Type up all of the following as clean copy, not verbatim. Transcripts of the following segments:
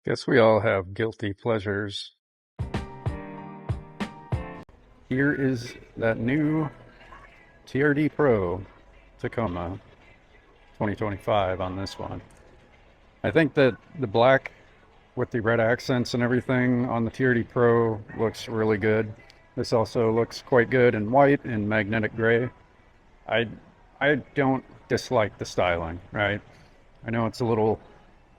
Guess we all have guilty pleasures. Here is that new TRD Pro Tacoma 2025 on this one. I think that the black with the red accents and everything on the TRD Pro looks really good. This also looks quite good in white and magnetic gray. I don't dislike the styling, right? I know it's a little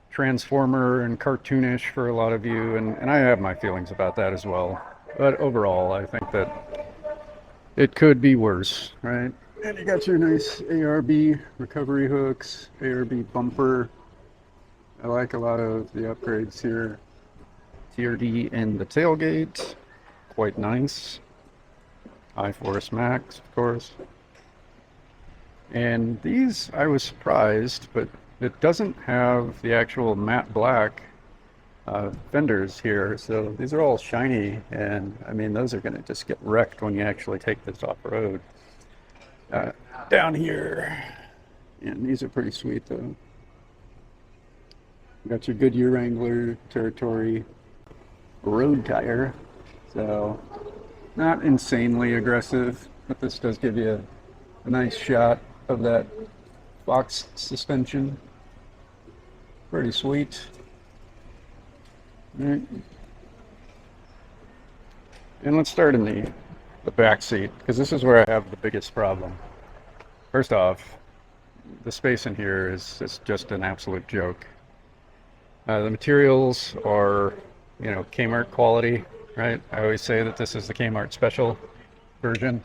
transformer and cartoonish for a lot of you, and I have my feelings about that as well. But overall, I think that it could be worse, right? And you got your nice ARB recovery hooks, ARB bumper. I like a lot of the upgrades here. TRD in the tailgate, quite nice. iForce Max, of course. And these, I was surprised, but it doesn't have the actual matte black fenders here, so these are all shiny, and I mean those are going to just get wrecked when you actually take this off-road. Down here, and these are pretty sweet though. You got your Goodyear Wrangler Territory road tire, so not insanely aggressive, but this does give you a nice shot of that box suspension. Pretty sweet. All right. And let's start in the back seat, because this is where I have the biggest problem. First off, the space in here is just an absolute joke. The materials are, Kmart quality, right? I always say that this is the Kmart special version.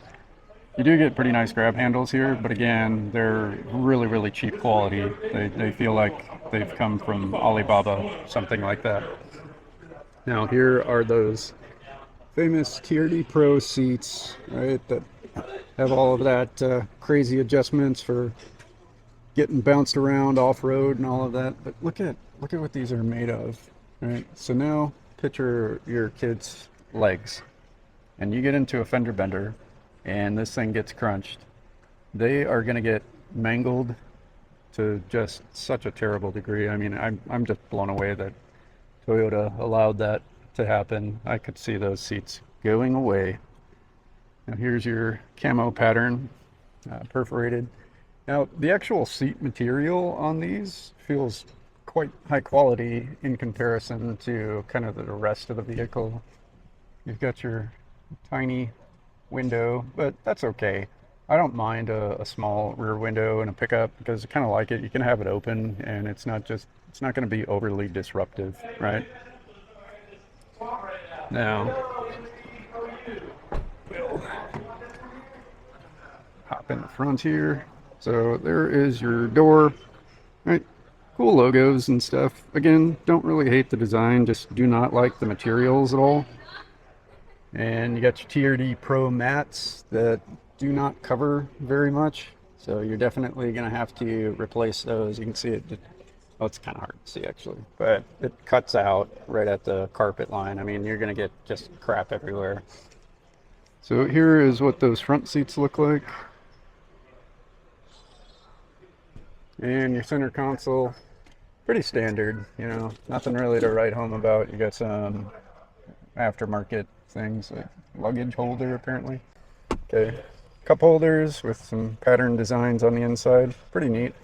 You do get pretty nice grab handles here, but again, they're really, really cheap quality. They feel like they've come from Alibaba, something like that. Now here are those famous TRD Pro seats, right, that have all of that crazy adjustments for getting bounced around off-road and all of that. But look at what these are made of, right? So now picture your kid's legs, and you get into a fender bender, and this thing gets crunched. They are going to get mangled to just such a terrible degree. I mean, I'm just blown away that Toyota allowed that to happen. I could see those seats going away. Now here's your camo pattern, perforated. Now the actual seat material on these feels quite high quality in comparison to kind of the rest of the vehicle. You've got your tiny window, but that's okay. I don't mind a small rear window in a pickup because I kind of like it. You can have it open and it's not going to be overly disruptive, right? Now, we'll hop in the front here. So there is your door, right? Cool logos and stuff. Again, don't really hate the design, just do not like the materials at all. And you got your TRD Pro mats that do not cover very much, so you're definitely going to have to replace those. You can see it. Oh, it's kind of hard to see actually, but it cuts out right at the carpet line. I mean, you're going to get just crap everywhere. So here is what those front seats look like. And your center console, pretty standard, nothing really to write home about. You got some aftermarket things like luggage holder apparently. Okay, cup holders with some pattern designs on the inside, pretty neat.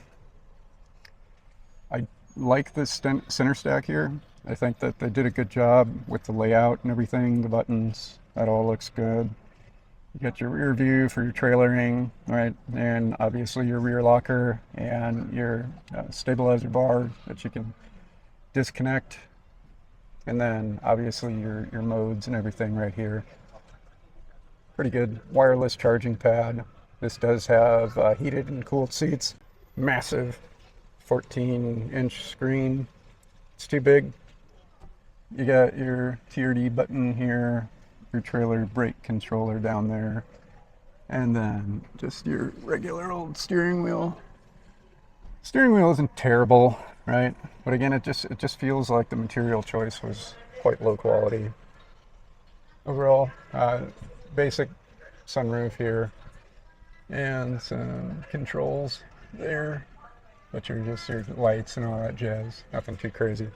I like this center stack here. I think that they did a good job with the layout and everything, the buttons, that all looks good. You got your rear view for your trailering, right? And obviously your rear locker and your stabilizer bar that you can disconnect. And then obviously your modes and everything right here. Pretty good wireless charging pad. This does have heated and cooled seats. Massive 14-inch screen. It's too big. You got your TRD button here, your trailer brake controller down there, and then just your regular old steering wheel. Steering wheel isn't terrible, right? But again, it just feels like the material choice was quite low quality. Overall, basic sunroof here, and some controls there, but just your lights and all that jazz. Nothing too crazy.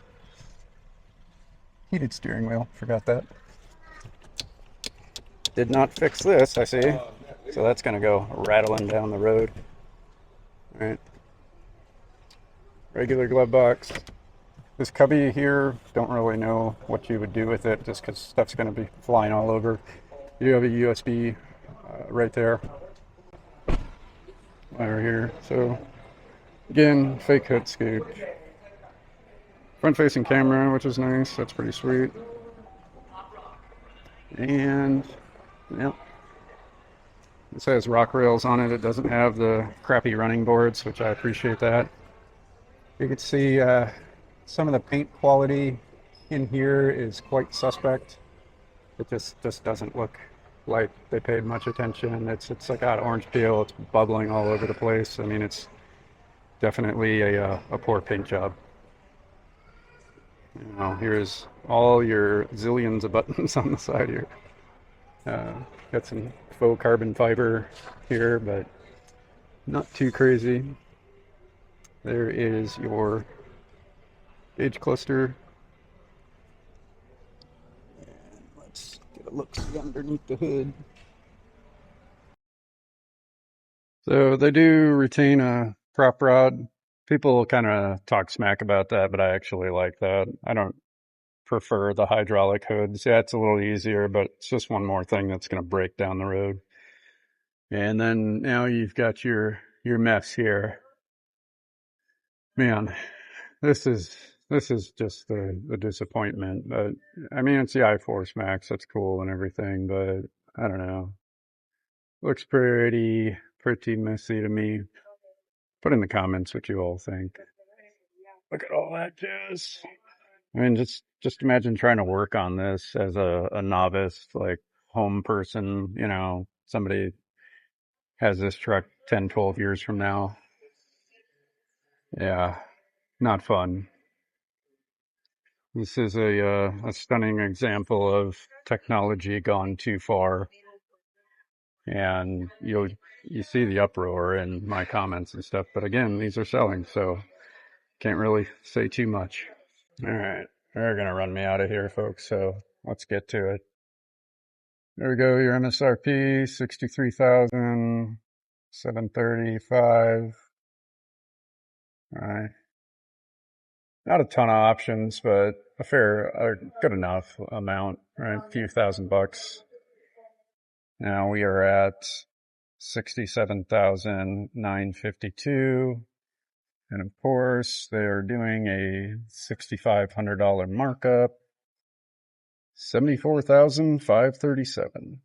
Heated steering wheel, forgot that. Did not fix this, I see. So that's gonna go rattling down the road. All right. Regular glove box. This cubby here, don't really know what you would do with it just because stuff's gonna be flying all over. You have a USB right there. Over here. So again, fake hood scoop. Front facing camera, which is nice. That's pretty sweet. And yeah, this has rock rails on it. It doesn't have the crappy running boards, which I appreciate that. You can see some of the paint quality in here is quite suspect. It just doesn't look like they paid much attention. It's like got orange peel. It's bubbling all over the place. I mean, it's definitely a poor paint job. You know, here's all your zillions of buttons on the side here. Got some faux carbon fiber here, but not too crazy. There is your gauge cluster. And let's get a look underneath the hood. So they do retain a prop rod. People kind of talk smack about that, but I actually like that. I don't prefer the hydraulic hoods. Yeah, it's a little easier, but it's just one more thing that's going to break down the road. And then now you've got your mess here. Man, this is just a disappointment. But I mean, it's the iForce Max. That's cool and everything, but I don't know. Looks pretty messy to me. Put in the comments what you all think. Look at all that jazz. I mean, just imagine trying to work on this as a novice, like home person, you know, somebody has this truck 10, 12 years from now. Yeah, not fun. This is a stunning example of technology gone too far. And you see the uproar in my comments and stuff. But again, these are selling, so can't really say too much. All right, they're going to run me out of here, folks. So let's get to it. There we go. Your MSRP, 63,735. All right. Not a ton of options, but a good enough amount, right? A few $1,000. Now we are at 67,952. And of course, they are doing a $6,500 markup. 74,537.